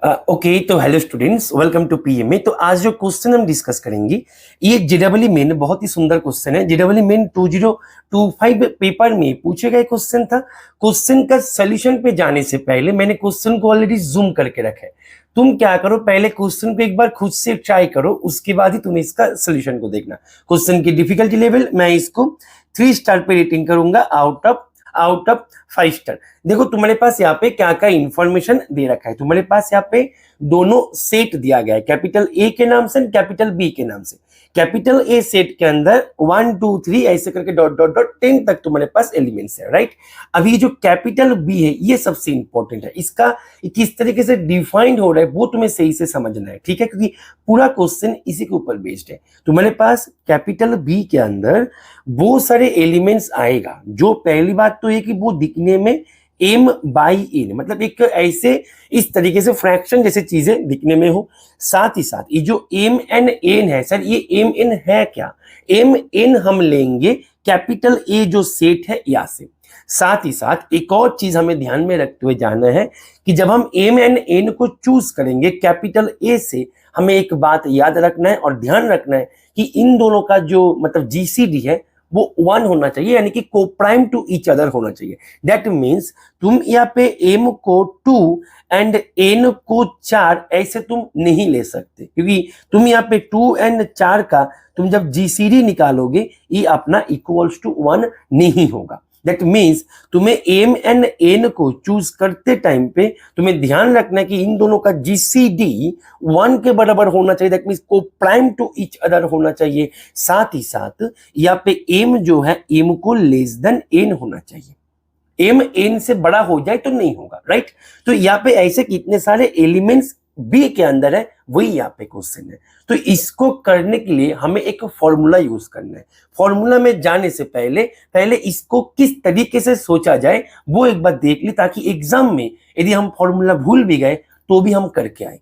Okay तो hello students, welcome to PMA. तो आज जो क्वेश्चन हम डिस्कस करेंगे ये जेडब्ल्यू मेन बहुत ही सुंदर क्वेश्चन है। जेडब्ल्यू मेन 2025 पेपर में पूछे गए क्वेश्चन था। क्वेश्चन का सोल्यूशन पे जाने से पहले मैंने क्वेश्चन को ऑलरेडी जूम करके रखा है। तुम क्या करो, पहले क्वेश्चन को एक बार खुद से ट्राई करो, उसके बाद ही तुम इसका सोल्यूशन को देखना। क्वेश्चन की डिफिकल्टी लेवल मैं इसको 3 स्टार पे रेटिंग करूंगा आउट ऑफ 5 स्टार। देखो तुम्हारे पास यहाँ पे क्या क्या इंफॉर्मेशन दे रखा है। तुम्हारे पास यहाँ पे दोनों सेट दिया गया है, कैपिटल ए के नाम से कैपिटल बी के नाम से। कैपिटल ए सेट के अंदर 1 2 3 ऐसे करके डॉट डॉट डॉट 10 तक तुम्हारे पास एलिमेंट्स है, राइट। अभी जो कैपिटल बी है ये सबसे इंपॉर्टेंट है। इसका किस तरीके से डिफाइंड हो रहा है वो तुम्हें सही से समझना है, ठीक है, क्योंकि पूरा क्वेश्चन इसी के ऊपर बेस्ड है। तुम्हारे पास कैपिटल बी के अंदर बहुत सारे एलिमेंट्स आएगा। जो पहली बात तो ये कि वो दिखने में m बाई n, मतलब एक ऐसे इस तरीके से फ्रैक्शन जैसे चीजें दिखने में हो। साथ ही साथ ये जो m n n है, सर ये m n है क्या? m n हम लेंगे कैपिटल A जो सेट है यहाँ से। साथ ही साथ एक और चीज हमें ध्यान में रखते हुए जाना है कि जब हम m n n को चूज करेंगे कैपिटल A से, हमें एक बात याद रखना है और ध्यान रखना है कि इन दोनों का जो मतलब जीसीडी है वो 1 होना चाहिए, यानी कि कोप्राइम टू ईच अदर होना चाहिए। दैट मीन्स तुम यहाँ पे m को 2 एंड n को 4 ऐसे तुम नहीं ले सकते, क्योंकि तुम यहाँ पे 2 एंड 4 का तुम जब जीसीडी निकालोगे ये अपना इक्वल्स टू 1 नहीं होगा। दैट मीन्स तुम्हें m एंड n को चूज करते टाइम पे तुम्हें ध्यान रखना है कि इन दोनों का जीसीडी 1 के बराबर होना चाहिए। दैट मीन्स को प्राइम टू ईच अदर होना चाहिए। साथ ही साथ यहाँ पे m जो है m को लेस देन n होना चाहिए। m n से बड़ा हो जाए तो नहीं होगा, राइट। तो यहाँ पे ऐसे कितने सारे एलिमेंट्स बी के अंदर है, वही यहाँ पे क्वेश्चन है। तो इसको करने के लिए हमें एक फॉर्मूला यूज करना है। फॉर्मूला में जाने से पहले इसको किस तरीके से सोचा जाए वो एक बार देख ली, ताकि एग्जाम में यदि हम फॉर्मूला भूल भी गए तो भी हम करके आए।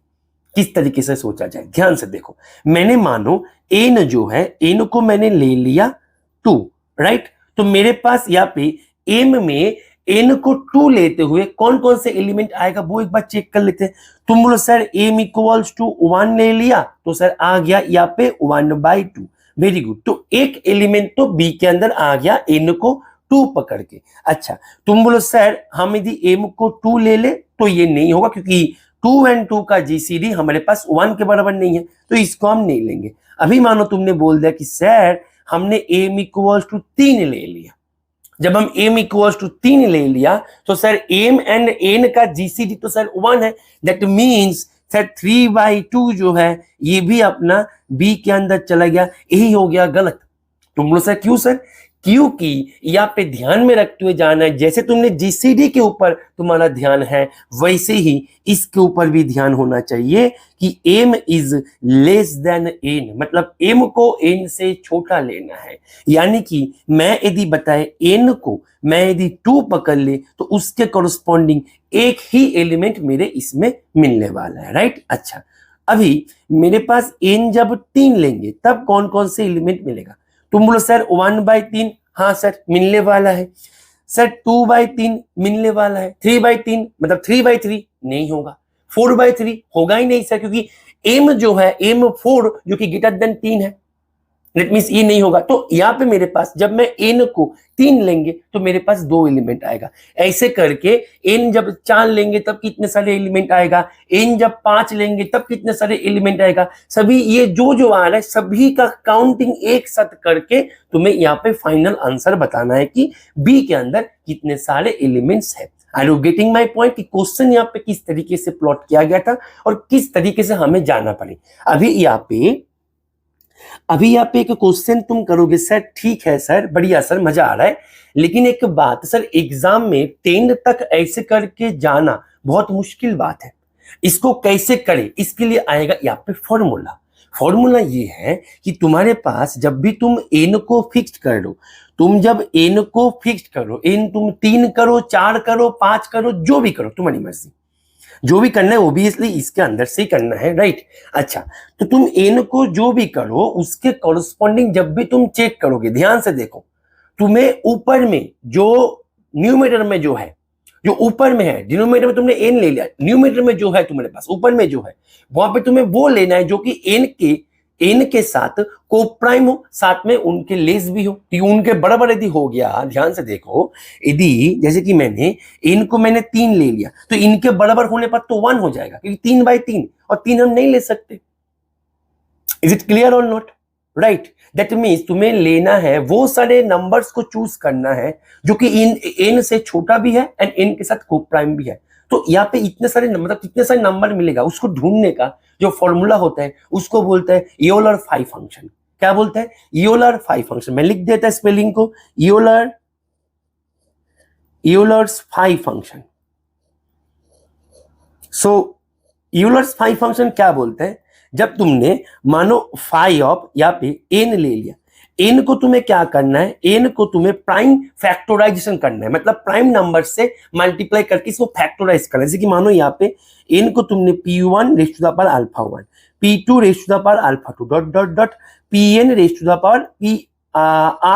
किस तरीके से सोचा जाए, ध्यान से देखो। मैंने मानो n जो है, n को मैंने ले लिया 2, राइट। तो मेरे पास यहाँ पे m में n को 2 लेते हुए कौन कौन से एलिमेंट आएगा वो एक बार चेक कर लेते हैं। तुम बोलो सर m इक्वल्स टू 1 ले लिया तो सर आ गया यहाँ पे 1/2। Very good. तो एक एलिमेंट तो b के अंदर आ गया n को 2 पकड़ के। अच्छा, तुम बोलो सर हम यदि m को 2 ले ले तो ये नहीं होगा, क्योंकि 2 एंड 2 का जीसीडी हमारे पास 1 के बराबर नहीं है, तो इसको हम नहीं लेंगे। अभी मानो तुमने बोल दिया कि सर हमने m इक्वल्स टू 3 ले लिया। जब हम m इक्वल्स टू 3 ले लिया तो सर m एंड n का जीसीडी तो सर 1 है। दैट मीन्स सर 3/2 जो है ये भी अपना b के अंदर चला गया। यही हो गया गलत। तुम बोलो सर क्यों? सर क्योंकि यहाँ पे ध्यान में रखते हुए जाना है, जैसे तुमने जीसीडी के ऊपर तुम्हारा ध्यान है वैसे ही इसके ऊपर भी ध्यान होना चाहिए कि m is less than n, मतलब m को n से छोटा लेना है। यानी कि मैं यदि बताए n को मैं यदि 2 पकड़ ले तो उसके कॉरस्पॉन्डिंग एक ही एलिमेंट मेरे इसमें मिलने वाला है, राइट। अच्छा, अभी मेरे पास n जब 3 लेंगे तब कौन कौन से एलिमेंट मिलेगा? तुम बोलो सर 1/3, हाँ सर मिलने वाला है। सर 2/3 मिलने वाला है। 3/3 मतलब 3/3 नहीं होगा। 4/3 होगा ही नहीं सर, क्योंकि m जो है m4 जो कि ग्रेटर देन 3 है। दैट मीन्स ये नहीं होगा। तो यहाँ पे मेरे पास जब मैं n को 3 लेंगे तो मेरे पास 2 एलिमेंट आएगा। ऐसे करके n जब 4 लेंगे तब कितने सारे एलिमेंट आएगा, n जब 5 लेंगे तब कितने सारे एलिमेंट आएगा। सभी ये जो आ रहा है सभी का काउंटिंग एक साथ करके तुम्हें यहाँ पे फाइनल आंसर बताना है कि b के अंदर कितने सारे एलिमेंट्स है। Are you getting my point कि क्वेश्चन यहाँ पे किस तरीके से प्लॉट किया गया था और किस तरीके से हमें जाना पड़े। अभी यहाँ पे एक क्वेश्चन तुम करोगे, सर ठीक है सर, बढ़िया सर, मजा आ रहा है, लेकिन एक बात सर, एग्जाम में 10 तक ऐसे करके जाना बहुत मुश्किल बात है। इसको कैसे करें, इसके लिए आएगा यहाँ पे फॉर्मूला ये है कि तुम्हारे पास जब भी तुम n को फिक्स कर लो, तुम जब n को फिक्स करो, n तुम 3 करो, 4 करो, 5 करो, जो भी करो तुम्हारी मर्जी, जो भी करना है ओबियसली इसके अंदर से ही करना है, राइट। अच्छा, तो तुम n को जो भी करो उसके कॉरस्पॉन्डिंग जब भी तुम चेक करोगे, ध्यान से देखो, तुम्हें ऊपर में जो न्यूमरेटर में जो है जो ऊपर में है, डिनोमिनेटर में तुमने n ले लिया, न्यूमरेटर में जो है तुम्हारे पास ऊपर में जो है वहां पे तुम्हें वो लेना है जो कि n के साथ को प्राइम हो, साथ में उनके लेस भी हो। तो उनके बराबर यदि हो गया, ध्यान से देखो, यदि जैसे कि मैंने n को मैंने 3 ले लिया तो इनके बराबर होने पर तो 1 हो जाएगा, क्योंकि 3/3 और 3 हम नहीं ले सकते। इज इट क्लियर और नॉट? राइट, दैट मीन्स तुम्हें लेना है वो सारे नंबर्स को चूज करना है जो कि n से छोटा भी है एंड n के साथ को प्राइम भी है। तो यहाँ पे इतने सारे मतलब कितने सारे नंबर मिलेगा उसको ढूंढने का जो फॉर्मूला होता है उसको बोलते हैं यूलर फाई फंक्शन। क्या बोलते हैं? Euler phi function. मैं लिख देता स्पेलिंग को, Euler's phi function. So Euler's phi function क्या बोलते हैं? जब तुमने मानो फाई ऑफ यहाँ पे n ले लिया, n को तुम्हें क्या करना है, n को तुम्हें प्राइम फैक्टराइजेशन करना है, मतलब प्राइम नंबर से मल्टीप्लाई करके इसको फैक्टराइज करना है। जैसे कि मानो यहाँ पे n को तुमने p1 raise to the power alpha 1, p2 raise to the power alpha 2 dot dot dot pn raise to the power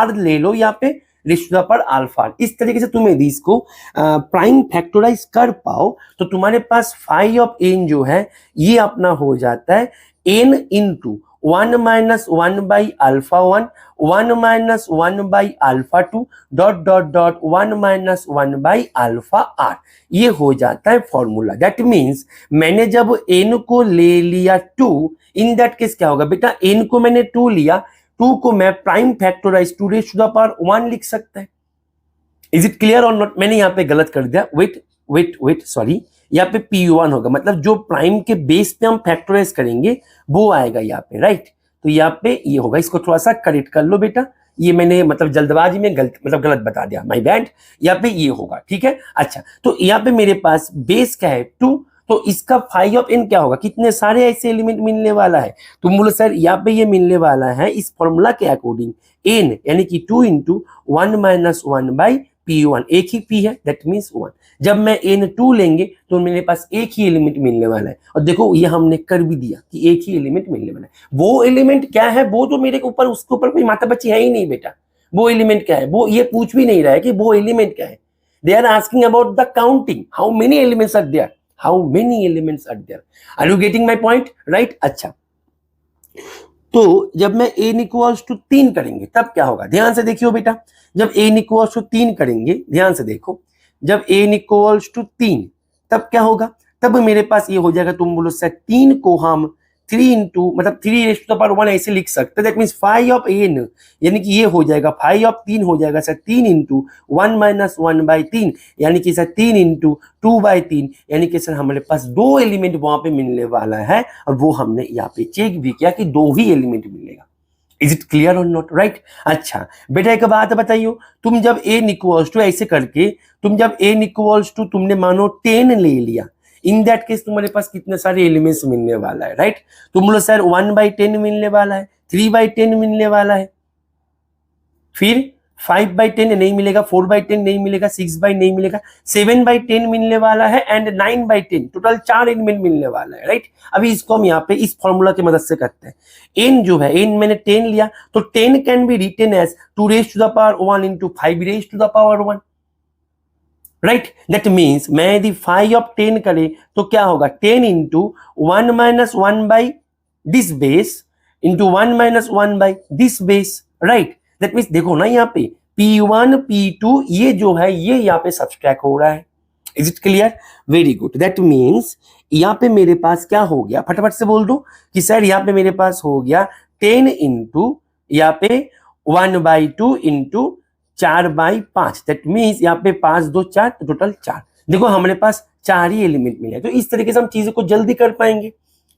r ले लो यहाँ पे raise to the power alpha. इस तरीके से तुम यदि इसको प्राइम फैक्टराइज कर पाओ तो तुम्हारे पास फाई ऑफ n जो है ये अपना हो जाता है n into 1 minus 1 by alpha 1, 1 minus 1 by alpha 2 dot dot dot 1 minus 1 by alpha r। ये हो जाता है फॉर्मूला। दैट मीन्स मैंने जब n को ले लिया 2, इन दैट केस क्या होगा बेटा, n को मैंने 2 लिया, 2 को मैं prime factorize 2 raise to the power 1 लिख सकता है। इज इट क्लियर और नॉट? मैंने यहाँ पे गलत कर दिया, वेट सॉरी, यहाँ पे p1 होगा, मतलब जो प्राइम के बेस पे हम फैक्टराइज करेंगे वो आएगा यहाँ पे, राइट। तो यहाँ पे ये होगा, इसको थोड़ा सा करेक्ट कर लो बेटा, ये मैंने मतलब जल्दबाजी में गलत बता दिया, माय बैड। यहाँ पे ये होगा, ठीक है। अच्छा, तो यहाँ पे मेरे पास बेस क्या है 2, तो इसका फाई ऑफ n क्या होगा, कितने सारे ऐसे एलिमेंट मिलने वाला है? तुम बोलो सर यहाँ पे ये मिलने वाला है इस फॉर्मूला के अकॉर्डिंग n यानी कि 2 इंटू 1 माइनस 1 बाई p1, एक ही p है दैट मीन्स 1। जब मैं n2 लेंगे तो मेरे पास एक ही एलिमेंट मिलने वाला है, और देखो ये हमने कर भी दिया कि एक ही एलिमेंट मिलने वाला है। वो एलिमेंट क्या है वो तो मेरे ऊपर, उसके ऊपर कोई माता बच्ची है ही नहीं बेटा। वो एलिमेंट क्या है वो ये पूछ भी नहीं रहा है कि वो एलिमेंट क्या है। They are asking about the counting, how many elements are there, how many elements are there. Are you getting my point? Right. अच्छा, तो जब मैं n इक्वल्स टू 3 करेंगे तब क्या होगा, ध्यान से देखियो बेटा। जब n इक्वल्स टू 3 करेंगे, ध्यान से देखो, जब n इक्वल्स टू 3 तब क्या होगा, तब मेरे पास ये हो जाएगा, तुम बोलो सर 3 को हम 3 इंटू मतलब 3 रेज़ टू द पावर 1 ऐसे लिख सकते हैं। That means phi of n यानी कि ये हो जाएगा फाई ऑफ 3 हो जाएगा सर 3 इंटू 1 माइनस 1 बाई 3, यानी कि सर 3 इंटू 2 बाई 3, यानी कि सर हमारे पास 2 एलिमेंट वहां पे मिलने वाला है, और वो हमने यहाँ पे चेक भी किया कि 2 ही एलिमेंट मिलेगा। इज इट क्लियर और नॉट? राइट। अच्छा बेटा एक बात बताइयो, तुम जब n इक्वल्स टू ऐसे करके, तुम जब n इक्वल्स टू तुमने मानो 10 ले लिया, इन दैट केस तुम्हारे पास कितने सारे एलिमेंट्स मिलने वाला है, राइट। तुम बोलो सर 1/10 मिलने वाला है, 3/10 मिलने वाला है, फिर 5/10 नहीं मिलेगा, 4/10 नहीं मिलेगा, 6/9 नहीं मिलेगा, 7/10 मिलने वाला है एंड 9/10, टोटल 4 एलिमेंट मिलने वाला है, राइट। अभी इसको हम यहाँ पे इस फॉर्मूला की मदद से करते हैं। n जो है, n मैंने 10 लिया तो 10 can be written as 2 raise to the power 1 into 5 raise to the power 1, right. That means मैं यदि फाई ऑफ 10 करे तो क्या होगा, 10 into 1 minus 1 by this base into 1 minus 1 by this base, right. That means देखो ना यहाँ पे p1 p2 ये जो है ये यहाँ पे सब्सट्रैक्ट हो रहा है। Is it clear? Very good. That means यहाँ पे मेरे पास क्या हो गया, फटाफट से बोल दो कि सर यहाँ पे मेरे पास हो गया 10 इंटू यहाँ पे 1/2 इंटू 4/5, दैट मीन्स यहाँ पे 5 2 4 तो टोटल 4। देखो हमारे पास 4 ही एलिमेंट मिले, तो इस तरीके से हम चीजों को जल्दी कर पाएंगे,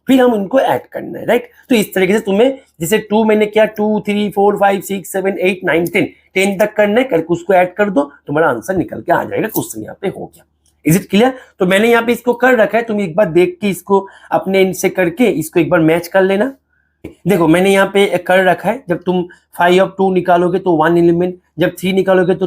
फिर हम इनको ऐड करना है, राइट। तो इस तरीके से तुम्हें जैसे 2 मैंने किया, 2 3 4 5 6 7 8 9 10 तक करना है, करके उसको ऐड कर दो, तुम्हारा आंसर निकल के आ जाएगा, क्वेश्चन यहाँ पे हो गया। Is it clear? तो मैंने यहाँ पे इसको कर रखा है, तुम एक बार देख के इसको अपने इनसे करके इसको एक बार मैच कर लेना। देखो मैंने यहाँ पे कर रखा है, जब तुम 5 ऑफ 2 निकालोगे तो 1 एलिमेंट, जब 3 निकालोगे तो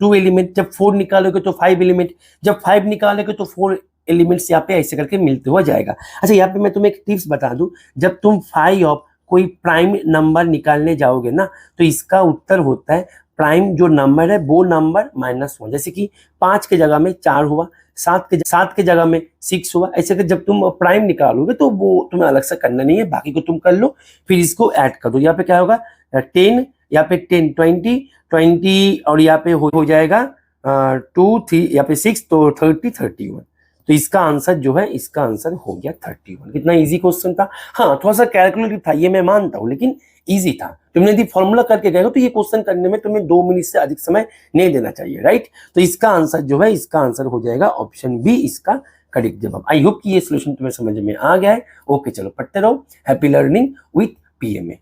2 एलिमेंट, जब 4 निकालोगे तो 5 एलिमेंट, जब 5 निकालोगे तो 4 एलिमेंट्स यहाँ पे ऐसे करके मिलते हुआ जाएगा। अच्छा यहाँ पे मैं तुम्हें एक टिप्स बता दूं, जब तुम 5 ऑफ कोई प्राइम नंबर निकालने जाओगे ना तो इसका उत्तर होता है प्राइम जो नंबर है वो नंबर -1, जैसे कि 5 के जगह में 4 हुआ, 7 के जगह में 6 हुआ। ऐसे कि जब तुम प्राइम निकालोगे तो वो तुम्हें अलग से करना नहीं है, बाकी को तुम कर लो, फिर इसको ऐड कर दो। यहाँ पे क्या होगा 10, यहाँ पे 10 20 और यहाँ पे हो जाएगा 2 3, यहाँ पे 6 तो 30 31। तो इसका आंसर जो है, इसका आंसर हो गया 31। कितना इजी क्वेश्चन था। हाँ थोड़ा सा कैलकुलेटिव था ये मैं मानता हूँ, लेकिन इजी था। तुमने यदि फॉर्मूला करके गए हो तो ये क्वेश्चन करने में तुम्हें 2 मिनट से अधिक समय नहीं देना चाहिए, राइट। तो इसका आंसर जो है, इसका आंसर हो जाएगा ऑप्शन बी, इसका करेक्ट जवाब। आई होप कि ये सोल्यूशन तुम्हें समझ में आ गया है। ओके चलो पढ़ते रहो। Happy learning with PMA.